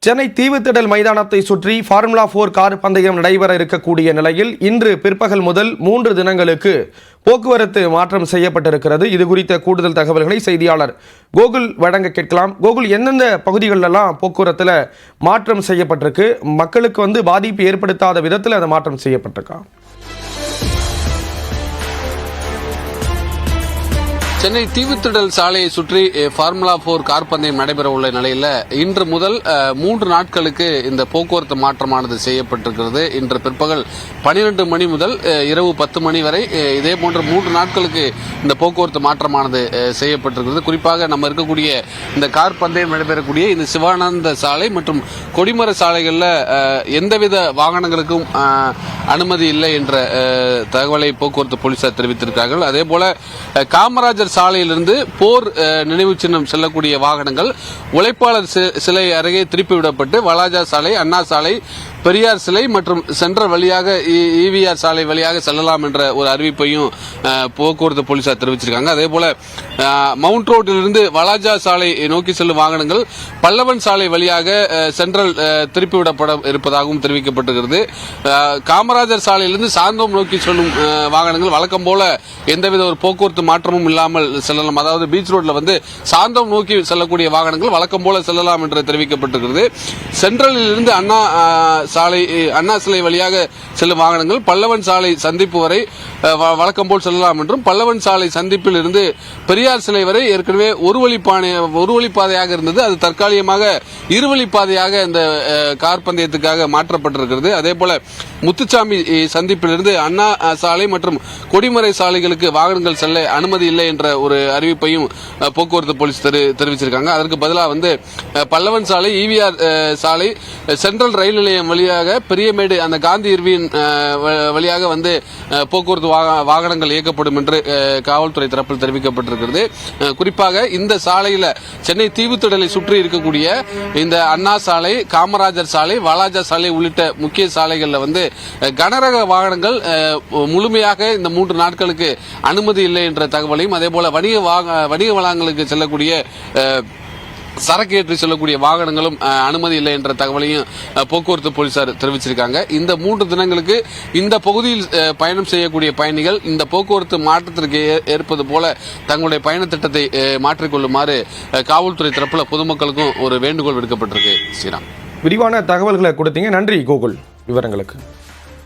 சென்னை தீவுத்திடல் மைதானத்தை சுற்றி formula 4 car பந்தயம் நடைபெற இருக்கக்கூடிய நிலையில் இன்று பிற்பகல் முதல் 3 தினங்களுக்கு போக்குவரத்து மாற்றம் செய்யப்பட்டிருக்கிறது. இது குறித்த கூடுதல் தகவல்களை செய்தியாளர் கோகுல் வழங்க கேட்கலாம். கோகுல், எந்தெந்த பகுதிகளெல்லாம் போக்குவரத்தில் மாற்றம் செய்யப்பட்டிருக்கு? மக்களுக்கு பாதிப்பு ஏற்படுத்தாத விதத்தில் அந்த மாற்றம் செய்யப்பட்டிருக்கா? சென்னை தீவுத்திடல் சாலையை சுற்றி ஃபார்முலா 4 கார் பந்தயம் நடைபெற உள்ள நிலையில் இன்று முதல் 3 நாட்களுக்கு இந்த போக்குவரத்து மாற்றமானது செய்யப்பட்டிருக்கிறது. இன்று பிற்பகல் 12 மணி முதல் இரவு 10 மணி வரை இதே போன்ற 3 நாட்களுக்கு இந்த போக்குவரத்து மாற்றமானது செய்யப்பட்டிருக்கிறது. குறிப்பாக நம்ம இருக்கக்கூடிய இந்த கார் பந்தயம் நடைபெறக்கூடிய இந்த சிவானந்த சாலை மற்றும் கொடிமர சாலைகளில் எந்தவித வாகனங்களுக்கும் அனுமதி இல்லை என்ற தகவலை போக்குவரத்து போலீசார் தெரிவித்திருக்கிறார்கள். அதே போல காமராஜர் சாலையிலிருந்து போர் நினைவு சின்னம் செல்லக்கூடிய வாகனங்கள் உழைப்பாளர் சிலை அருகே திருப்பிவிடப்பட்டு வாலாஜா சாலை, அண்ணா சாலை, பெரியார் சிலை மற்றும் சென்ட்ரல் வழியாக ஈவிஆர் சாலை வழியாக செல்லலாம் என்ற ஒரு அறிவிப்பையும் போக்குவரத்து போலீசார் தெரிவிச்சிருக்காங்க. அதே போல மவுண்ட் ரோட்டிலிருந்து வாலாஜா சாலை நோக்கி செல்லும் வாகனங்கள் பல்லவன் சாலை வழியாக சென்ட்ரல் திருப்பிவிடப்பட இருப்பதாகவும் தெரிவிக்கப்பட்டிருக்கிறது. காமராஜர் சாலையிலிருந்து சாந்தோம் நோக்கி செல்லும் வாகனங்கள் வழக்கம் போல எந்தவித ஒரு போக்குவரத்து மாற்றமும் இல்லாமல் செல்லலாம். அதாவது பீச் ரோட்ல சாந்தோம் நோக்கி செல்லக்கூடிய வாகனங்கள் வழக்கம் போல செல்லலாம் என்று தெரிவிக்கப்பட்டிருக்கிறது. சென்ட்ரலில் இருந்து அண்ணா சிலை வழியாக செல்லும் வாகனங்கள் பல்லவன் சாலை சந்திப்பு வரை வழக்கம் போல் செல்லலாம் என்றும், பல்லவன் சாலை சந்திப்பில் இருந்து பெரியார் சிலை வரை ஏற்கனவே ஒரு வழிப்பாதையாக இருந்தது, அது தற்காலிகமாக இருவழிப்பாதையாக இந்த கார் பந்தயத்துக்காக மாற்றப்பட்டிருக்கிறது. அதே போல முத்துச்சாமி சந்திப்பிலிருந்து அண்ணா சாலை மற்றும் கொடிமரை சாலைகளுக்கு வாகனங்கள் செல்ல அனுமதி இல்லை என்ற ஒரு அறிவிப்பையும் போக்குவரத்து போலீஸ் தெரிவிச்சிருக்காங்க. அதற்கு பதிலாக பல்லவன் சாலை, ஈவிஆர் சாலை, சென்ட்ரல் ரயில் நிலையம் வழியாக பெரியமேடு அந்த காந்தி இர்வின் வழியாக போக்குவரத்து வாகனங்கள் இயக்கப்படும் என்று காவல்துறை தரப்பில் தெரிவிக்கப்பட்டிருக்கிறது. குறிப்பாக இந்த சாலையில் சென்னை தீவுத்திடலை சுற்றி இருக்கக்கூடிய இந்த அண்ணா சாலை, காமராஜர் சாலை, வாலாஜா சாலை உள்ளிட்ட முக்கிய சாலைகளில் கனரக வாகனங்கள் முழுமையாக இந்த 3 நாட்களுக்கு அனுமதி இல்லை என்ற தகவலையும், அதே போல வணிக வளாகங்களுக்கு செல்லக்கூடிய சரக்கு ஏற்றி செல்லக்கூடிய வாகனங்களும் அனுமதி இல்லை என்ற தகவலையும் போக்குவரத்து போலீசார் தெரிவிச்சிருக்காங்க. இந்த 3 தினங்களுக்கு இந்த பகுதியில் பயணம் செய்யக்கூடிய பயணிகள் இந்த போக்குவரத்து மாற்றத்திற்கு ஏற்பது போல தங்களுடைய பயண திட்டத்தை மாற்றிக்கொள்ளுமாறு காவல்துறை தரப்புல பொதுமக்களுக்கும் ஒரு வேண்டுகோள் விடுக்கப்பட்டிருக்கு. ஸ்ரீராம், விரிவான தகவல்களை கொடுத்தீங்க. நன்றி கோகுல் விவரங்களுக்கு.